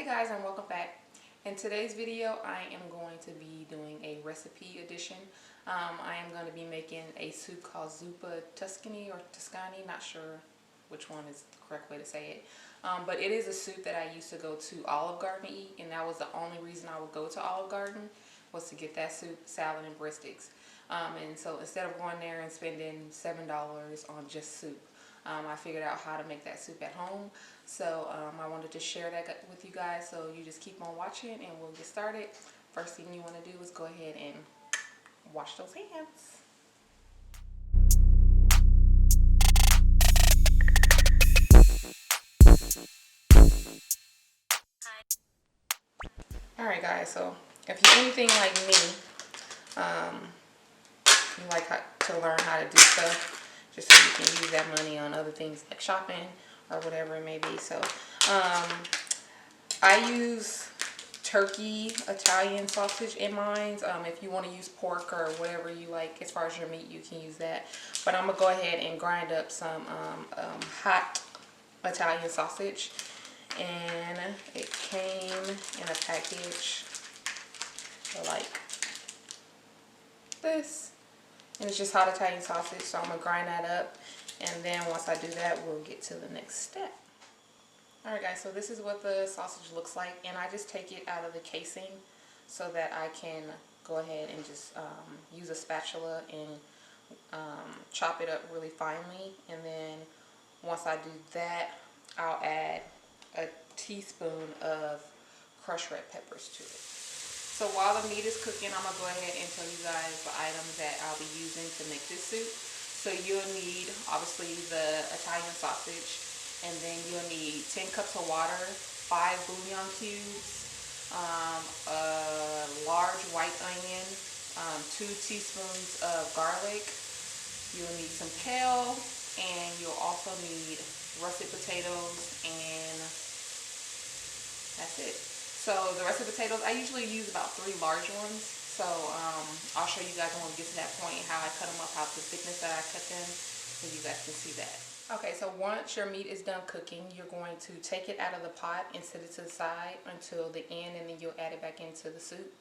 Guys, and welcome back. In today's video I am going to be doing a recipe edition. I am going to be making a soup called Zuppa Toscana or Toscani, not sure which one is the correct way to say it. But it is a soup that I used to go to Olive Garden to eat, and that was the only reason I would go to Olive Garden, was to get that soup, salad, and breadsticks. And so instead of going there and spending $7 on just soup, I figured out how to make that soup at home. So I wanted to share that with you guys, so you just keep on watching and we'll get started. First thing you want to do is go ahead and wash those hands. Alright guys, so if you're anything like me, you like to learn how to do stuff just so you can use that money on other things like shopping or whatever it may be. So I use turkey Italian sausage in mine. If you want to use pork or whatever you like as far as your meat, you can use that. But I'm gonna go ahead and grind up some hot Italian sausage, and it came in a package like this, and it's just hot Italian sausage. So I'm gonna grind that up, and then once I do that, we'll get to the next step. Alright guys, so this is what the sausage looks like, and I just take it out of the casing so that I can go ahead and just use a spatula and chop it up really finely. And then once I do that, I'll add a teaspoon of crushed red peppers to it. So while the meat is cooking, I'm going to go ahead and tell you guys the items that I'll be using to make this soup. So you'll need, obviously, the Italian sausage, and then you'll need 10 cups of water, 5 bouillon cubes, a large white onion, 2 teaspoons of garlic. You'll need some kale, and you'll also need russet potatoes, and that's it. So the russet potatoes, I usually use about 3 large ones. So I'll show you guys when we get to that point how I cut them up, how the thickness that I cut them, so you guys can see that. Okay, so once your meat is done cooking, you're going to take it out of the pot and set it to the side until the end, and then you'll add it back into the soup.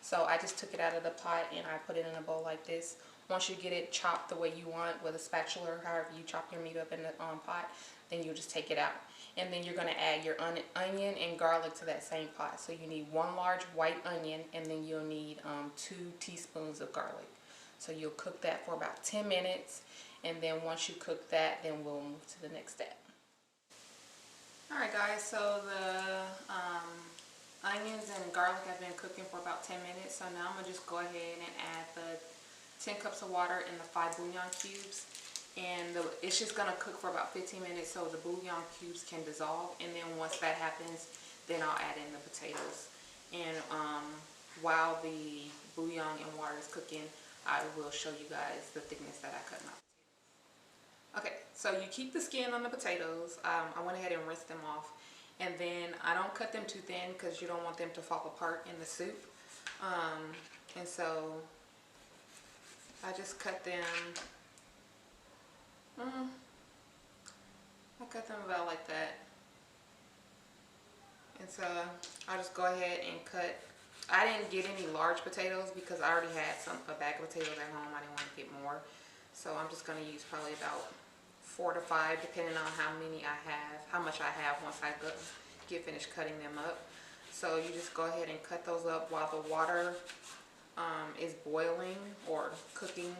So I just took it out of the pot and I put it in a bowl like this. Once you get it chopped the way you want with a spatula or however you chop your meat up in the pot, then you'll just take it out. And then you're going to add your onion and garlic to that same pot. So you need 1 large white onion, and then you'll need 2 teaspoons of garlic. So you'll cook that for about 10 minutes. And then once you cook that, then we'll move to the next step. Alright guys, so the onions and garlic have been cooking for about 10 minutes. So now I'm going to just go ahead and add the 10 cups of water and the 5 bouillon cubes. And it's just going to cook for about 15 minutes so the bouillon cubes can dissolve. And then once that happens, then I'll add in the potatoes. And while the bouillon and water is cooking, I will show you guys the thickness that I cut them out. Okay, so you keep the skin on the potatoes. I went ahead and rinsed them off. And then I don't cut them too thin because you don't want them to fall apart in the soup. And so I just cut them, I cut them about like that. And so I'll just go ahead and cut. I didn't get any large potatoes because I already had a bag of potatoes at home. I didn't want to get more. So I'm just going to use probably about 4 to 5 depending on how much I have once I get finished cutting them up. So you just go ahead and cut those up while the water is boiling or cooking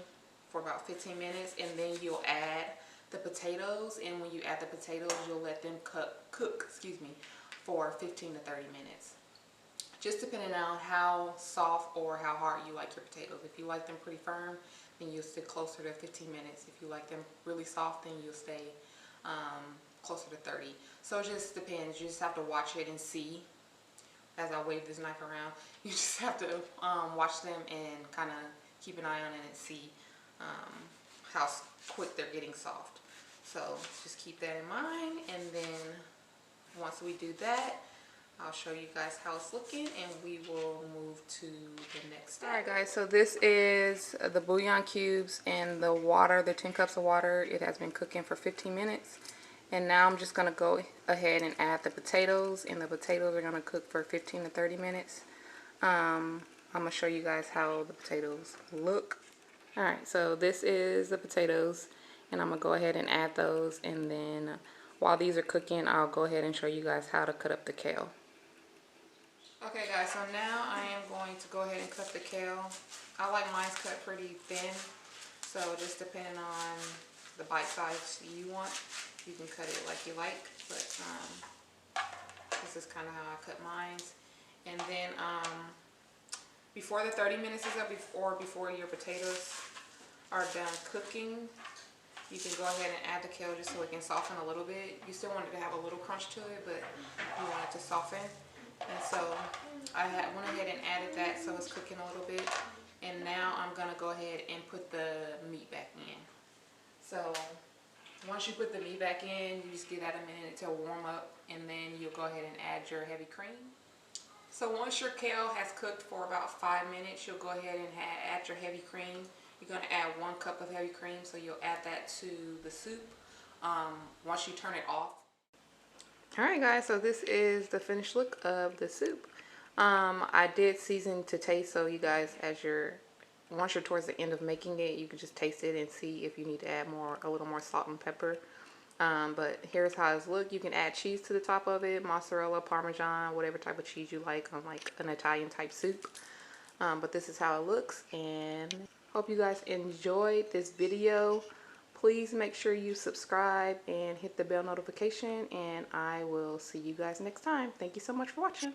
for about 15 minutes, and then you'll add the potatoes. And when you add the potatoes, you'll let them cook for 15 to 30 minutes. Just depending on how soft or how hard you like your potatoes. If you like them pretty firm, then you'll stick closer to 15 minutes. If you like them really soft, then you'll stay closer to 30. So it just depends. You just have to watch it and see. As I wave this knife around, you just have to watch them and kind of keep an eye on it and see how quick they're getting soft. So just keep that in mind, and then once we do that, I'll show you guys how it's looking, and we will move to the next step. Alright guys, so this is the bouillon cubes and the water, the 10 cups of water. It has been cooking for 15 minutes. And now I'm just going to go ahead and add the potatoes, and the potatoes are going to cook for 15 to 30 minutes. I'm going to show you guys how the potatoes look. Alright, so this is the potatoes, and I'm going to go ahead and add those, and then while these are cooking, I'll go ahead and show you guys how to cut up the kale. Okay guys, so now I am going to go ahead and cut the kale. I like mine cut pretty thin, so just depending on the bite size you want, you can cut it like you like, but this is kind of how I cut mine. And then before the 30 minutes is up, or before your potatoes are done cooking, you can go ahead and add the kale just so it can soften a little bit. You still want it to have a little crunch to it, but you want it to soften. And so I went ahead and added that so it's cooking a little bit. And now I'm going to go ahead and put the meat back in. So once you put the meat back in, you just give that a minute to warm up, and then you'll go ahead and add your heavy cream. So once your kale has cooked for about 5 minutes, you'll go ahead and add your heavy cream. You're going to add 1 cup of heavy cream, so you'll add that to the soup once you turn it off. Alright guys, so this is the finished look of the soup. I did season to taste, so you guys, once you're towards the end of making it, you can just taste it and see if you need to add a little more salt and pepper. But here's how it's look. You can add cheese to the top of it, mozzarella, parmesan, whatever type of cheese you like on like an Italian type soup. But this is how it looks, and hope you guys enjoyed this video. Please make sure you subscribe and hit the bell notification, and I will see you guys next time. Thank you so much for watching.